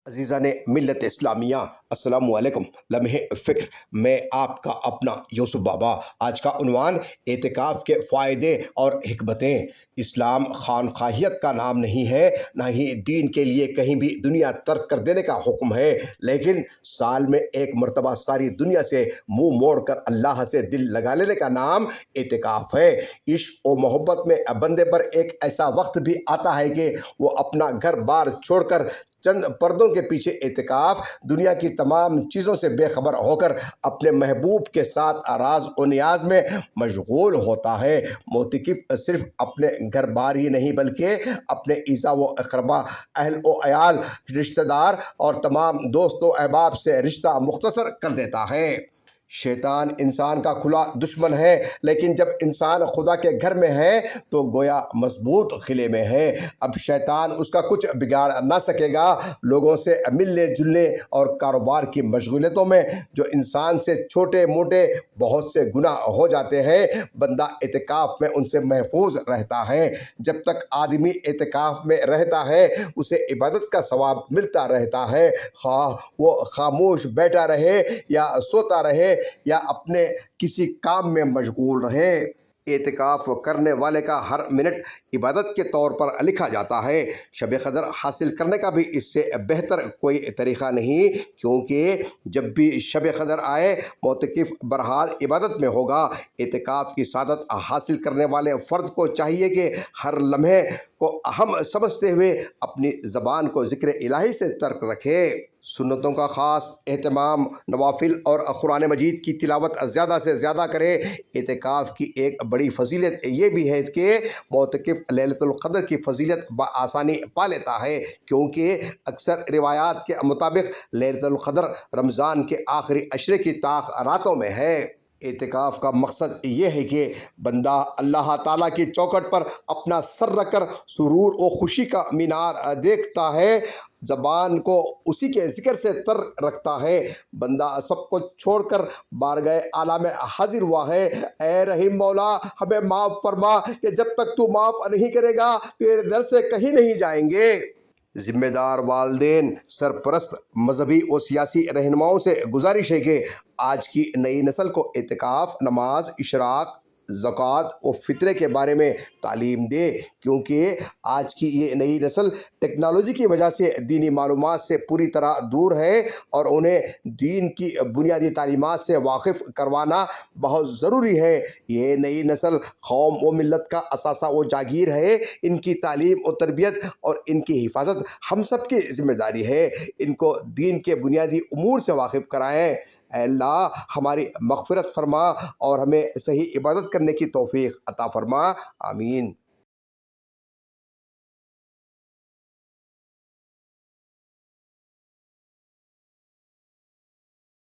عزیزان ملت اسلامیہ، السلام علیکم۔ لمحے فکر میں آپ کا اپنا یوسف بابا۔ آج کا عنوان اعتکاف کے فائدے اور حکمتیں۔ اسلام خانقاہیت کا نام نہیں ہے، نہ ہی دین کے لیے کہیں بھی دنیا ترک کر دینے کا حکم ہے، لیکن سال میں ایک مرتبہ ساری دنیا سے منہ موڑ کر اللہ سے دل لگا لینے کا نام اعتکاف ہے۔ عشق و محبت میں بندے پر ایک ایسا وقت بھی آتا ہے کہ وہ اپنا گھر بار چھوڑ کر چند پردوں کے پیچھے اعتکاف دنیا کی تمام چیزوں سے بے خبر ہو کر اپنے محبوب کے ساتھ راز و نیاز میں مشغول ہوتا ہے۔ معتکف صرف اپنے گھر بار ہی نہیں بلکہ اپنے عزا و اقربا، اہل و عیال، رشتہ دار اور تمام دوست و احباب سے رشتہ مختصر کر دیتا ہے۔ شیطان انسان کا کھلا دشمن ہے، لیکن جب انسان خدا کے گھر میں ہے تو گویا مضبوط قلعے میں ہے۔ اب شیطان اس کا کچھ بگاڑ نہ سکے گا۔ لوگوں سے ملنے جلنے اور کاروبار کی مشغولیتوں میں جو انسان سے چھوٹے موٹے بہت سے گناہ ہو جاتے ہیں، بندہ اعتکاف میں ان سے محفوظ رہتا ہے۔ جب تک آدمی اعتکاف میں رہتا ہے اسے عبادت کا ثواب ملتا رہتا ہے، خواہ وہ خاموش بیٹھا رہے یا سوتا رہے یا اپنے کسی کام میں مشغول رہے۔ اعتکاف کرنے والے کا ہر منٹ عبادت کے طور پر لکھا جاتا ہے۔ شب قدر حاصل کرنے کا بھی اس سے بہتر کوئی طریقہ نہیں، کیونکہ جب بھی شب قدر آئے معتکف برحال عبادت میں ہوگا۔ اعتکاف کی سعادت حاصل کرنے والے فرد کو چاہیے کہ ہر لمحے کو اہم سمجھتے ہوئے اپنی زبان کو ذکر الہی سے ترک رکھے۔ سنتوں کا خاص اہتمام، نوافل اور قرآن مجید کی تلاوت زیادہ سے زیادہ کرے۔ اعتکاف کی ایک بڑی فضیلت یہ بھی ہے کہ معتکف لیلۃ القدر کی فضیلت بآسانی پا لیتا ہے، کیونکہ اکثر روایات کے مطابق لیلۃ القدر رمضان کے آخری عشرے کی طاق راتوں میں ہے۔ اعتکاف کا مقصد یہ ہے کہ بندہ اللہ تعالیٰ کی چوکھٹ پر اپنا سر رکھ کر سرور و خوشی کا مینار دیکھتا ہے، زبان کو اسی کے ذکر سے تر رکھتا ہے۔ بندہ سب کو چھوڑ کر بارگاہ اعلیٰ میں حاضر ہوا ہے۔ اے رحیم مولا، ہمیں معاف فرما کہ جب تک تو معاف نہیں کرے گا تیرے در سے کہیں نہیں جائیں گے۔ ذمہ دار والدین، سرپرست، مذہبی و سیاسی رہنماؤں سے گزارش ہے کہ آج کی نئی نسل کو اعتکاف، نماز، اشراق، زکوٰۃ و فطرے کے بارے میں تعلیم دے، کیونکہ آج کی یہ نئی نسل ٹیکنالوجی کی وجہ سے دینی معلومات سے پوری طرح دور ہے، اور انہیں دین کی بنیادی تعلیمات سے واقف کروانا بہت ضروری ہے۔ یہ نئی نسل قوم و ملت کا اثاثہ و جاگیر ہے۔ ان کی تعلیم و تربیت اور ان کی حفاظت ہم سب کی ذمہ داری ہے۔ ان کو دین کے بنیادی امور سے واقف کرائیں۔ اے اللہ، ہماری مغفرت فرما اور ہمیں صحیح عبادت کرنے کی توفیق عطا فرما۔ آمین۔